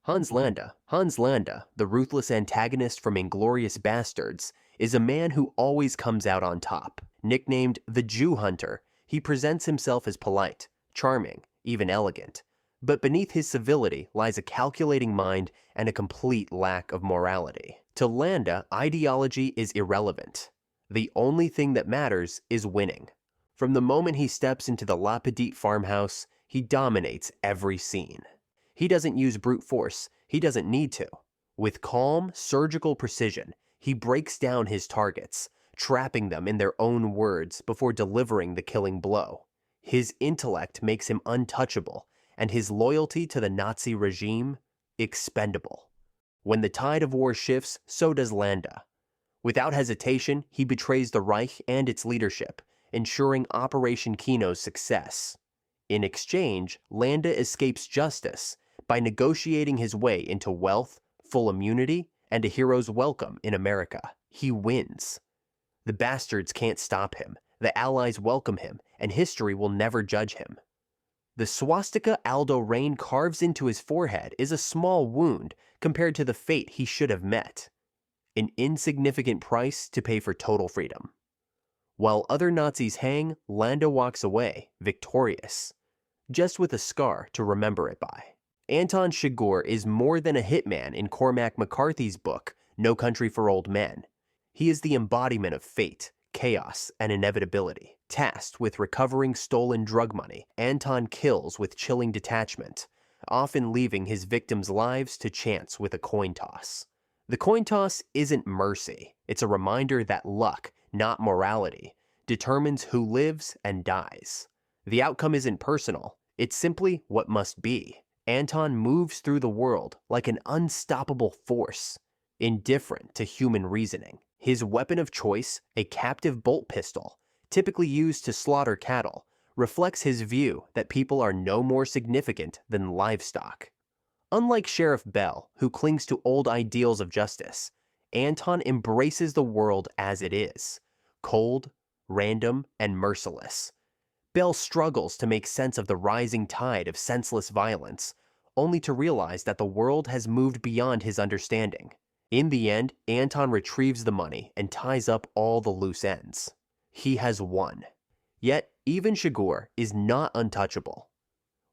Hans Landa, the ruthless antagonist from Inglourious Basterds, is a man who always comes out on top. Nicknamed the Jew Hunter, he presents himself as polite, charming, even elegant. But beneath his civility lies a calculating mind and a complete lack of morality. To Landa, ideology is irrelevant. The only thing that matters is winning. From the moment he steps into the La Petite farmhouse, he dominates every scene. He doesn't use brute force, he doesn't need to. With calm, surgical precision, he breaks down his targets, trapping them in their own words before delivering the killing blow. His intellect makes him untouchable, and his loyalty to the Nazi regime, expendable. When the tide of war shifts, so does Landa. Without hesitation, he betrays the Reich and its leadership, ensuring Operation Kino's success. In exchange, Landa escapes justice by negotiating his way into wealth, full immunity, and a hero's welcome in America. He wins. The Bastards can't stop him, the Allies welcome him, and history will never judge him. The swastika Aldo Rain carves into his forehead is a small wound compared to the fate he should have met. An insignificant price to pay for total freedom. While other Nazis hang, Landa walks away, victorious, just with a scar to remember it by. Anton Chigurh is more than a hitman in Cormac McCarthy's book, No Country for Old Men. He is the embodiment of fate, chaos, and inevitability. Tasked with recovering stolen drug money, Anton kills with chilling detachment, often leaving his victims' lives to chance with a coin toss. The coin toss isn't mercy, it's a reminder that luck, not morality, determines who lives and dies. The outcome isn't personal, it's simply what must be. Anton moves through the world like an unstoppable force, indifferent to human reasoning. His weapon of choice, a captive bolt pistol, typically used to slaughter cattle, reflects his view that people are no more significant than livestock. Unlike Sheriff Bell, who clings to old ideals of justice, Anton embraces the world as it is, cold, random, and merciless. Bell struggles to make sense of the rising tide of senseless violence, only to realize that the world has moved beyond his understanding. In the end, Anton retrieves the money and ties up all the loose ends. He has won. Yet, even Chigurh is not untouchable.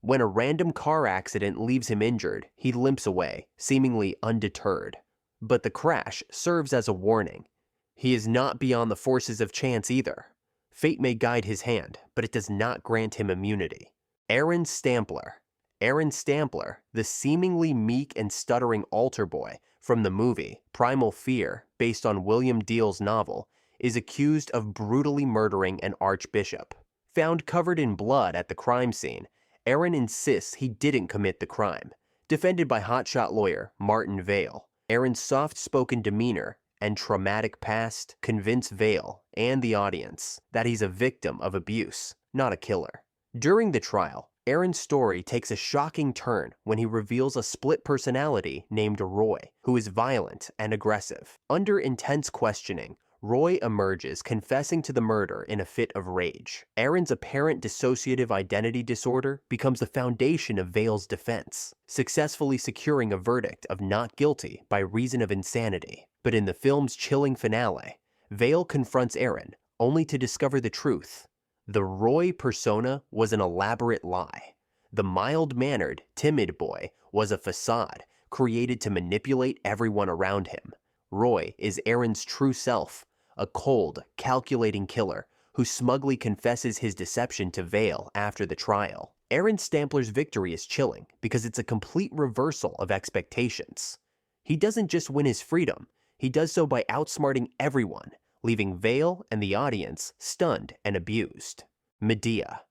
When a random car accident leaves him injured, he limps away, seemingly undeterred. But the crash serves as a warning. He is not beyond the forces of chance either. Fate may guide his hand, but it does not grant him immunity. Aaron Stampler, the seemingly meek and stuttering altar boy from the movie Primal Fear, based on William Deal's novel, is accused of brutally murdering an archbishop. Found covered in blood at the crime scene, Aaron insists he didn't commit the crime. Defended by hotshot lawyer Martin Vale, Aaron's soft-spoken demeanor and traumatic past convince Vale and the audience that he's a victim of abuse, not a killer. During the trial, Aaron's story takes a shocking turn when he reveals a split personality named Roy, who is violent and aggressive. Under intense questioning, Roy emerges confessing to the murder in a fit of rage. Aaron's apparent dissociative identity disorder becomes the foundation of Vale's defense, successfully securing a verdict of not guilty by reason of insanity. But in the film's chilling finale, Vale confronts Aaron, only to discover the truth. The Roy persona was an elaborate lie. The mild-mannered, timid boy was a facade created to manipulate everyone around him. Roy is Aaron's true self, a cold, calculating killer who smugly confesses his deception to Vale after the trial. Aaron Stampler's victory is chilling because it's a complete reversal of expectations. He doesn't just win his freedom, he does so by outsmarting everyone, leaving Vale and the audience stunned and abused. Medea.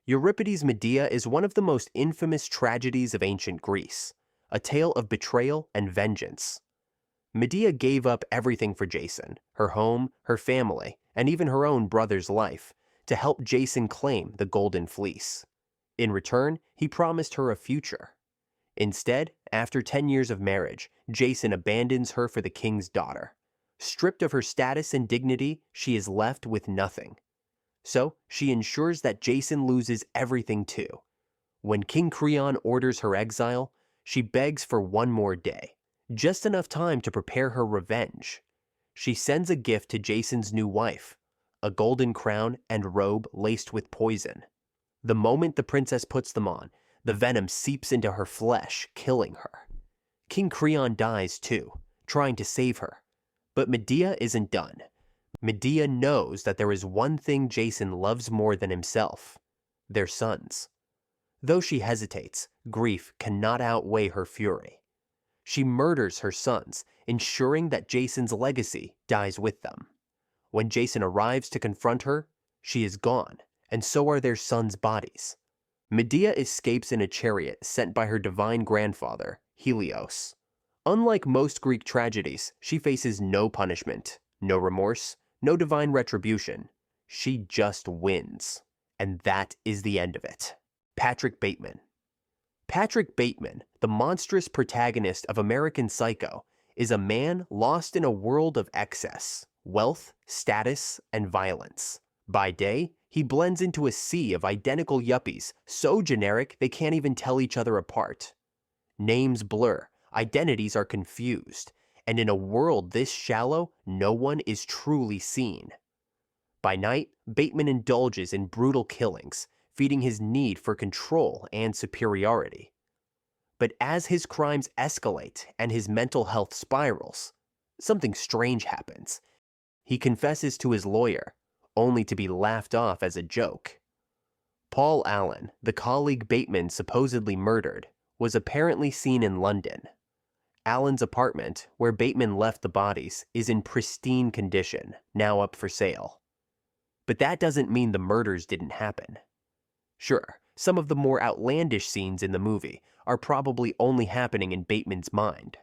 Euripides' Medea is one of the most infamous tragedies of ancient Greece, a tale of betrayal and vengeance. Medea gave up everything for Jason, her home, her family, and even her own brother's life, to help Jason claim the Golden Fleece. In return, he promised her a future. Instead, after 10 years of marriage, Jason abandons her for the king's daughter. Stripped of her status and dignity, she is left with nothing. So, she ensures that Jason loses everything too. When King Creon orders her exile, She begs for one more day, just enough time to prepare her revenge. She sends a gift to Jason's new wife, a golden crown and robe laced with poison. The moment the princess puts them on, the venom seeps into her flesh, killing her. King Creon dies too, trying to save her. But Medea isn't done. Medea knows that there is one thing Jason loves more than himself: their sons. Though she hesitates, grief cannot outweigh her fury. She murders her sons, ensuring that Jason's legacy dies with them. When Jason arrives to confront her, she is gone, and so are their sons' bodies. Medea escapes in a chariot sent by her divine grandfather, Helios. Unlike most Greek tragedies, she faces no punishment, no remorse, no divine retribution. She just wins. And that is the end of it. Patrick Bateman. Patrick Bateman, the monstrous protagonist of American Psycho, is a man lost in a world of excess, wealth, status, and violence. By day, he blends into a sea of identical yuppies, so generic they can't even tell each other apart. Names blur, identities are confused, and in a world this shallow, no one is truly seen. By night, Bateman indulges in brutal killings, feeding his need for control and superiority. But as his crimes escalate and his mental health spirals, something strange happens. He confesses to his lawyer, only to be laughed off as a joke. Paul Allen, the colleague Bateman supposedly murdered, was apparently seen in London. Allen's apartment, where Bateman left the bodies, is in pristine condition, now up for sale. But that doesn't mean the murders didn't happen. Sure, some of the more outlandish scenes in the movie are probably only happening in Bateman's mind.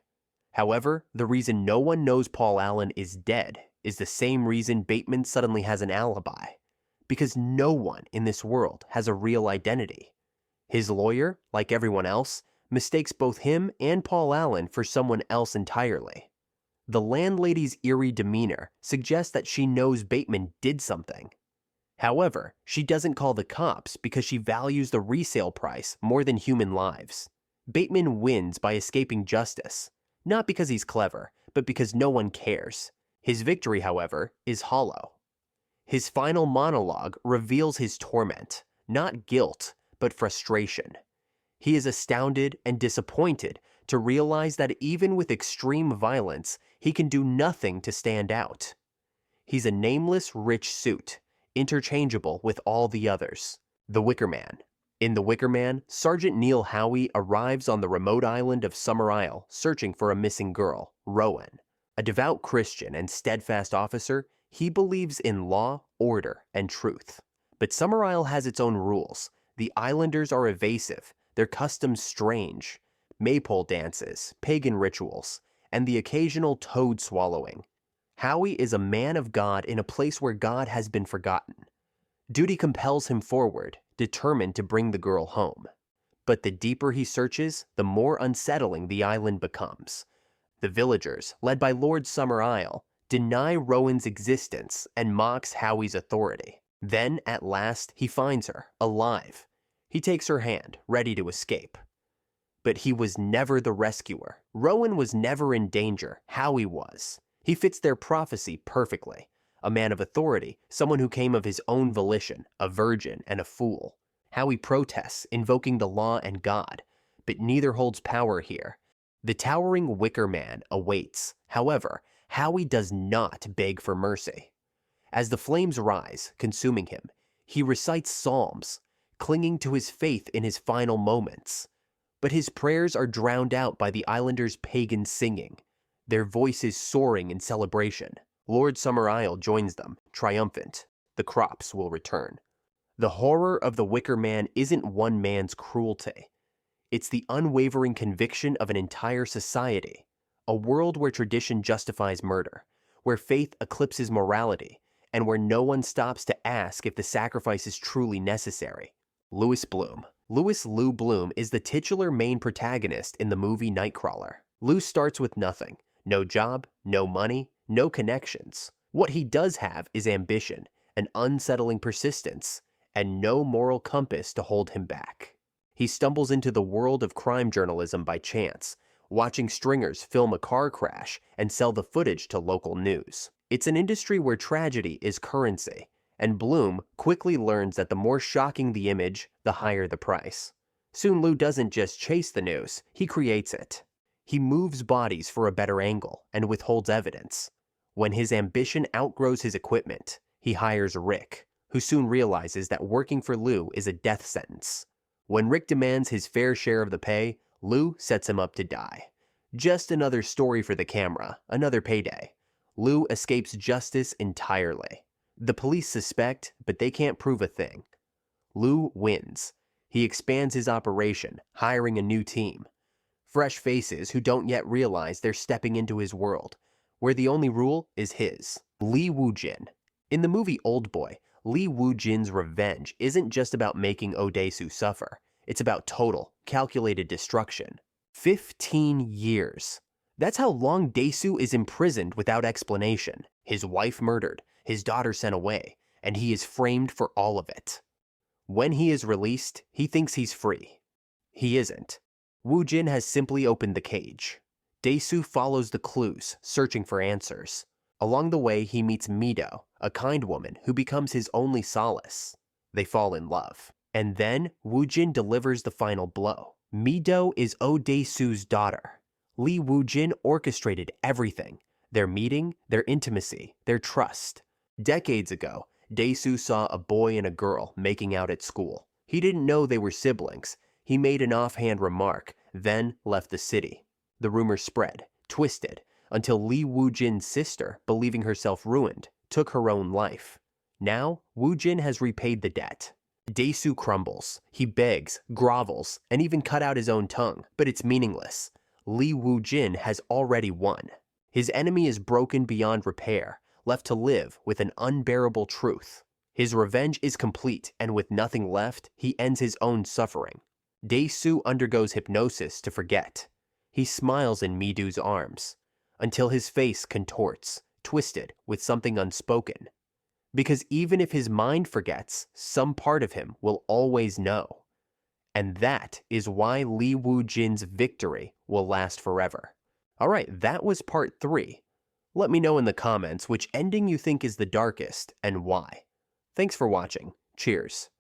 However, the reason no one knows Paul Allen is dead is the same reason Bateman suddenly has an alibi. Because no one in this world has a real identity. His lawyer, like everyone else, mistakes both him and Paul Allen for someone else entirely. The landlady's eerie demeanor suggests that she knows Bateman did something. However, she doesn't call the cops because she values the resale price more than human lives. Bateman wins by escaping justice, not because he's clever, but because no one cares. His victory, however, is hollow. His final monologue reveals his torment, not guilt, but frustration. He is astounded and disappointed to realize that even with extreme violence, he can do nothing to stand out. He's a nameless, rich suit, interchangeable with all the others. The Wicker Man. In The Wicker Man, Sergeant Neil Howie arrives on the remote island of Summer Isle searching for a missing girl, Rowan. A devout Christian and steadfast officer, he believes in law, order, and truth. But Summer Isle has its own rules. The islanders are evasive, their customs strange. Maypole dances, pagan rituals, and the occasional toad swallowing. Howie is a man of God in a place where God has been forgotten. Duty compels him forward, determined to bring the girl home. But the deeper he searches, the more unsettling the island becomes. The villagers, led by Lord Summer Isle, deny Rowan's existence and mocks Howie's authority. Then, at last, he finds her, alive. He takes her hand, ready to escape. But he was never the rescuer. Rowan was never in danger. Howie was. He fits their prophecy perfectly. A man of authority, someone who came of his own volition, a virgin and a fool. Howie protests, invoking the law and God, but neither holds power here. The towering Wicker Man awaits. However, Howie does not beg for mercy. As the flames rise, consuming him, he recites psalms, clinging to his faith in his final moments. But his prayers are drowned out by the islanders' pagan singing, their voices soaring in celebration. Lord Summer Isle joins them, triumphant. The crops will return. The horror of the Wicker Man isn't one man's cruelty. It's the unwavering conviction of an entire society, a world where tradition justifies murder, where faith eclipses morality, and where no one stops to ask if the sacrifice is truly necessary. Louis Bloom. Louis Lou Bloom is the titular main protagonist in the movie Nightcrawler. Lou starts with nothing. No job, no money, no connections. What he does have is ambition, an unsettling persistence, and no moral compass to hold him back. He stumbles into the world of crime journalism by chance, watching stringers film a car crash and sell the footage to local news. It's an industry where tragedy is currency, and Bloom quickly learns that the more shocking the image, the higher the price. Soon Lou doesn't just chase the news, he creates it. He moves bodies for a better angle and withholds evidence. When his ambition outgrows his equipment, he hires Rick, who soon realizes that working for Lou is a death sentence. When Rick demands his fair share of the pay, Lou sets him up to die. Just another story for the camera, another payday. Lou escapes justice entirely. The police suspect, but they can't prove a thing. Lou wins. He expands his operation, hiring a new team. Fresh faces who don't yet realize they're stepping into his world, where the only rule is his. Lee Woo-jin. In the movie Oldboy, Lee Woo-jin's revenge isn't just about making Odesu suffer. It's about total, calculated destruction. 15 years. That's how long Daesu is imprisoned without explanation. His wife murdered, his daughter sent away, and he is framed for all of it. When he is released, he thinks he's free. He isn't. Woo-jin has simply opened the cage. Daesu follows the clues, searching for answers. Along the way, he meets Mido, a kind woman who becomes his only solace. They fall in love. And then, Woo-jin delivers the final blow. Mido is Odesu's daughter. Lee Woo-jin orchestrated everything. Their meeting, their intimacy, their trust. Decades ago, Daesu saw a boy and a girl making out at school. He didn't know they were siblings. He made an offhand remark, then left the city. The rumor spread, twisted, until Lee Woo-jin's sister, believing herself ruined, took her own life. Now, Woo-jin has repaid the debt. Daesu crumbles. He begs, grovels, and even cut out his own tongue, but it's meaningless. Lee Woo-jin has already won. His enemy is broken beyond repair, left to live with an unbearable truth. His revenge is complete, and with nothing left, he ends his own suffering. Daesu undergoes hypnosis to forget. He smiles in Mido's arms, until his face contorts, twisted with something unspoken. Because even if his mind forgets, some part of him will always know. And that is why Lee Woo-jin's victory will last forever. Alright, that was part 3. Let me know in the comments which ending you think is the darkest and why. Thanks for watching. Cheers.